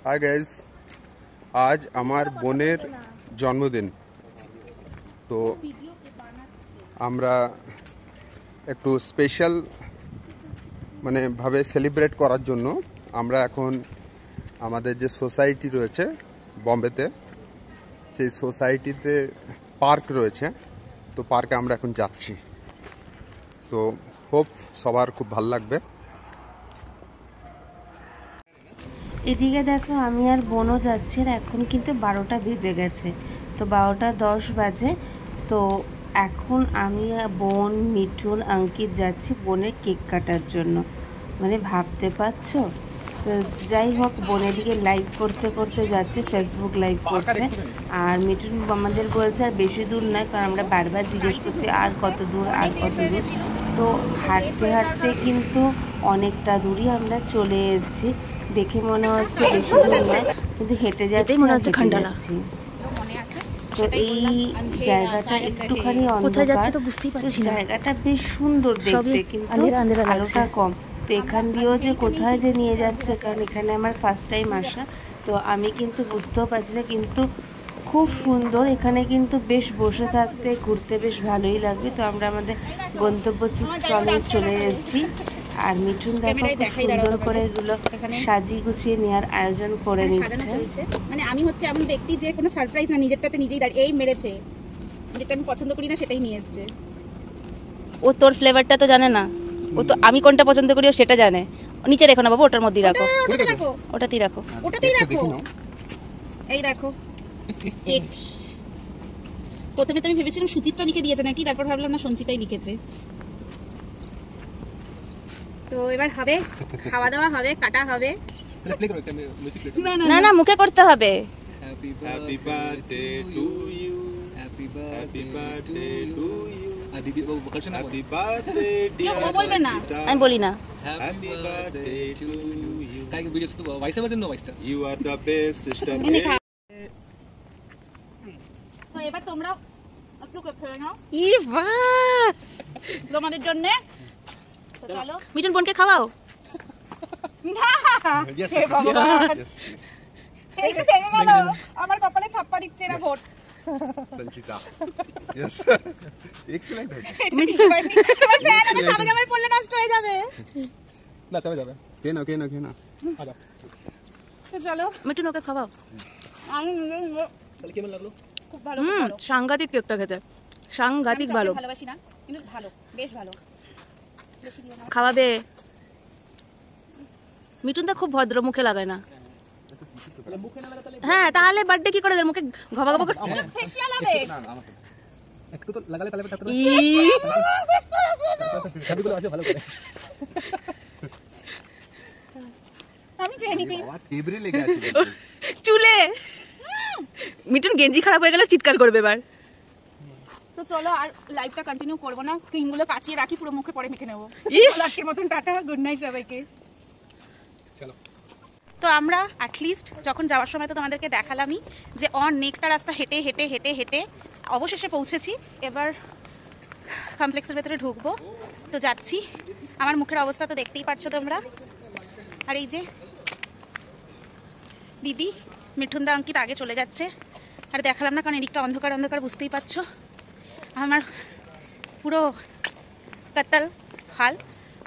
Hi guys, আজ আমার বোনের জন্মদিন। তো আমরা একটু স্পেশাল ভাবে সেলিব্রেট করার জন্য আমরা এখন আমাদের যে সোসাইটি রয়েছে বম্বেতে, সেই সোসাইটিতে পার্ক রয়েছে। তো পার্কে আমরা এখন যাচ্ছি। তো হোপ সবার খুব ভালো লাগবে। এদিকে দেখো আমি আর বোনও যাচ্ছি, এখন কিন্তু 12টা বেজে গেছে। তো 12:10 বাজে। তো এখন আমি বোন, মিঠুন, অঙ্কিত যাচ্ছি বোনের কেক কাটার জন্য। ভাবতে পারছো? তো যাই হোক, বোনের দিকে লাইভ করতে করতে যাচ্ছে, ফেসবুক লাইভ করছে। আর মিঠুন আমাদের বলছে আর বেশি দূর নয়, কারণ আমরা বারবার জিজ্ঞেস করছি আর কত দূর আর কত দূর। তো হাঁটতে হাঁটতে কিন্তু অনেকটা দূরই আমরা চলে এসেছি। দেখে মনে হচ্ছে বেশি দূর নয়, কিন্তু হেঁটে যাচ্ছি, মনে হচ্ছে যাচ্ছি। তো এই জায়গাটা একটুখানি অন্ধকার, জায়গাটা বেশ সুন্দর দেখতে, কিন্তু আলোটা কম। তো এখান দিয়েও যে কোথায় যে নিয়ে যাচ্ছে, কারণ এখানে আমার ফার্স্ট টাইম আসা, তো আমি কিন্তু বুঝতেও পারছি না, কিন্তু খুব সুন্দর। এখানে কিন্তু বেশ বসে থাকতে ঘুরতে বেশ ভালোই লাগবে। তো আমরা আমাদের গন্তব্যস্থলে চলে এসেছি। আর মিঠুন দেখো খুব সুন্দর করে এগুলো সাজিয়ে গুছিয়ে নেওয়ার আয়োজন করে নিচ্ছে। আমি হচ্ছে এমন ব্যক্তি যে কোনো সারপ্রাইজ না, নিজেরটাতে নিজেই এই মেরেছে, যেটা আমি পছন্দ করি না সেটাই নিয়ে এসছে। ও তোর ফ্লেভারটা তো জানে না, ও তো আমি কোনটা পছন্দ করি ও সেটা জানে। নিচে রেখো না বাবু, ওটার মধ্যেই রাখো, ওটাতেই রাখো, ওটাতেই রাখো। এই দেখো কেক। প্রথমে তো আমি ভেবেছিলাম সুচিত্রা লিখে দিয়েছে নাকি, তারপর ভাবলাম না সঞ্চিতাই লিখেছে। তো এবার হবে খাওয়া দাওয়া, হবে কাটা হবে। না না, মুখে করতে হবে। Happy birthday to you, happy birthday to you. দিদি হ্যাপি বার্থডে ডিয়ার। ও বলবে না, আমি বলি না। Happy birthday to you. কাই ভিডিও তো ভয়েস ওভার জন্য ভয়েসটা। You are the best sister. তো এবার তোমরা একটু খেয়ে নাও ই বাহ, তোমাদের জন্য। তো চলো মিঠুন বোনকে খাওয়াও। এই তো ভেঙে গেল, আমার কপালে ছাপ্পা দিচ্ছে না ভোট। সঞ্চিতা यस এক্সেলেন্ট হয়েছে। আমি সাদা জামাই পরলে নষ্ট হয়ে যাবে না, তবে যাবে। কেন আচ্ছা তো চলো মিঠুন ওকে খাওয়াও। আমি তাহলে কেমন লাগলো? খুব ভালো, সাংঘাতিক কেকটা খেতে, সাংঘাতিক ভালো। ভালোবাসি না কিন্তু ভালো, বেশ ভালো। খাওয়াবে? মিঠুন তো খুব ভদ্র, মুখে লাগায় না। হ্যাঁ, তাহলে বার্থডে কি করে দেয়? মুখে ঘবা ঘবা করে ফেশিয়াল হবে। একটু তো লাগালে তাহলে সবগুলো আছে ভালো করে। আমি খেয়ে নিবি। বাবা তেবরে লেগে আছে চুলে। মিঠুন গেঞ্জি খারাপ হয়ে গেলে চিৎকার করবে এবার। তো চলো আর লাইভটা কন্টিনিউ করবো না, ক্রিমগুলো কাচিয়ে রাখি, পুরো মুখে পরে মেখে নেবো। আজকের মতন টাটা, গুড নাইট সবাইকে। চলো। তো আমরা অ্যাটলিস্ট যখন যাওয়ার সময় তো তোমাদেরকে দেখালামই যে অনেকটা রাস্তা হেঁটে হেঁটে হেঁটে হেঁটে অবশেষে পৌঁছেছি। এবার কমপ্লেক্সের ভেতরে ঢুকবো। তো যাচ্ছি, আমার মুখের অবস্থা তো দেখতেই পাচ্ছ তোমরা। আর এই যে দিদি, মিঠুনদা, অঙ্কিত আগে চলে যাচ্ছে। আর দেখালাম না কারণ এদিকটা অন্ধকার অন্ধকার, বুঝতেই পারছো আমার পুরো কাতাল হাল।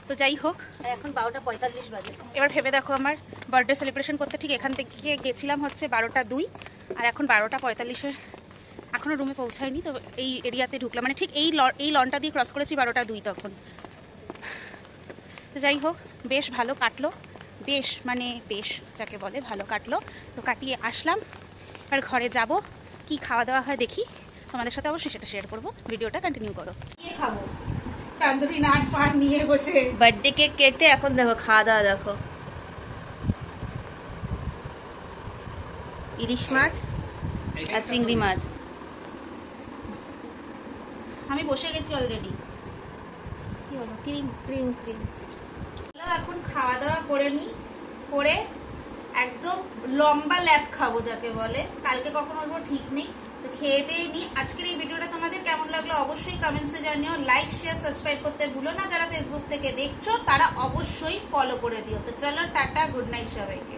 তো যাই হোক, এখন 12:45 বাজে। এবার ভেবে দেখো, আমার বার্থডে সেলিব্রেশন করতে ঠিক এখান থেকে গেছিলাম হচ্ছে 12:02, আর এখন 12:45-এ এখনও রুমে পৌঁছায়নি। তো এই এরিয়াতে ঢুকলাম, ঠিক এই লনটা দিয়ে ক্রস করেছি 12:02 তখন। তো যাই হোক, বেশ ভালো কাটলো, বেশ বেশ যাকে বলে ভালো কাটলো। তো কাটিয়ে আসলাম, এবার ঘরে যাব। কি খাওয়া দাওয়া হয় দেখি, তোমাদের সাথে অবশ্যই সেটা শেয়ার করবো। ভিডিওটা কন্টিনিউ করো। কি খাবো? তান্দুরি নান পান নিয়ে বসে বার্থডে কেক কেটে এখন দেখো খাওয়া দাওয়া দেখো। ইলিশ মাছ আর চিংড়ি মাছ। আমি বসে গেছি অলরেডি। কি হলো? Cream cream cream. এখন খাওয়া দাওয়া করে নি, করে একদম লম্বা ল্যাপ খাবো যাকে বলে। কালকে কখন উঠবো ঠিক নেই। তো খেয়ে দিয়ে নি। আজকের এই ভিডিওটা তোমাদের কেমন লাগলো অবশ্যই কমেন্টসে জানিও। লাইক শেয়ার সাবস্ক্রাইব করতে ভুলো না। যারা ফেসবুক থেকে দেখছো তারা অবশ্যই ফলো করে দিও। তো চলো টাটা, গুড নাইট সবাইকে।